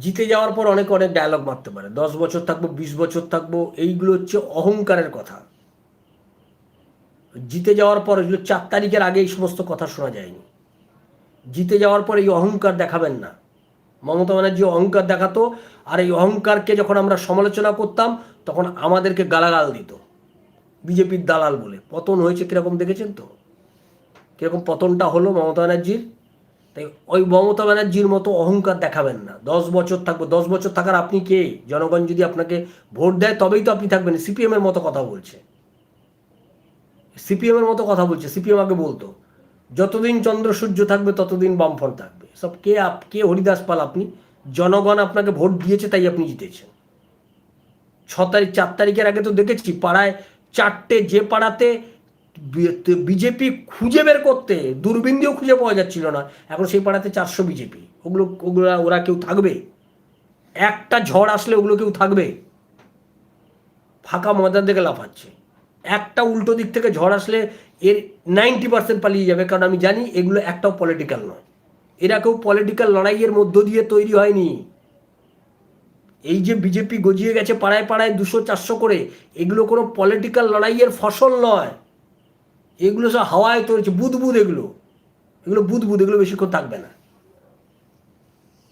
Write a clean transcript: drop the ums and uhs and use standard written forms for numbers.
জিতে যাওয়ার পর অনেক অনেক ডায়লগ মারতে পারে, 10 বছর থাকবো, 20 বছর থাকবো, এইগুলো হচ্ছে অহংকারের কথা। জিতে যাওয়ার পর এগুলো 4 তারিখের আগে এই সমস্ত কথা শোনা যায়নি। জিতে যাওয়ার পর এই অহংকার দেখাবেন না। মমতা ব্যানার্জি অহংকার দেখাতো, আর এই অহংকারকে যখন আমরা সমালোচনা করতাম তখন আমাদেরকে গালাগাল দিত, বিজেপির দালাল বলে। পতন হয়েছে কিরকম দেখেছেন তো, কিরকম পতনটা হলো মমতা ব্যানার্জির। তাই ওই মমতা ব্যানার্জির মতো অহংকার দেখাবেন না। 10 বছর থাকবো, 10 বছর থাকার আপনি কে? জনগণ যদি আপনাকে ভোট দেয় তবেই তো আপনি থাকবেন। সিপিএম এর মতো কথা বলছে, সিপিএম এর মতো কথা বলছে। সিপিএম আগে বলতো যতদিন চন্দ্র সূর্য থাকবে ততদিন বামফ্রন্ট থাকবে। সব কে কে হরিদাস পাল আপনি? জনগণ আপনাকে ভোট দিয়েছে তাই আপনি জিতেছেন। 6 তারিখ 4 তারিখের আগে তো দেখেছি পাড়ায় চারটে, যে পাড়াতে বিজেপি খুঁজে বের করতে দূরবীন দিয়েও খুঁজে পাওয়া যাচ্ছিল না, এখন সেই পাড়াতে 400 বিজেপি। ওগুলো ওরা কেউ থাকবে? একটা ঝড় আসলে ওগুলো কেউ থাকবে? ফাঁকা ময়দান থেকে লাফাচ্ছে। একটা উল্টো দিক থেকে ঝড় আসলে এর 90% পালিয়ে যাবে, কারণ আমি জানি এগুলো একটাও পলিটিক্যাল নয়। এরা কেউ পলিটিক্যাল লড়াইয়ের মধ্য দিয়ে তৈরি হয়নি। এই যে বিজেপি গজিয়ে গেছে পাড়ায় পাড়ায় 200-400 করে, এগুলো কোনো পলিটিক্যাল লড়াইয়ের ফসল নয়। এগুলো সব হাওয়ায় তৈরি, বুদবুদ। এগুলো এগুলো বুদবুদ, এগুলো বেশিক্ষণ থাকবে না।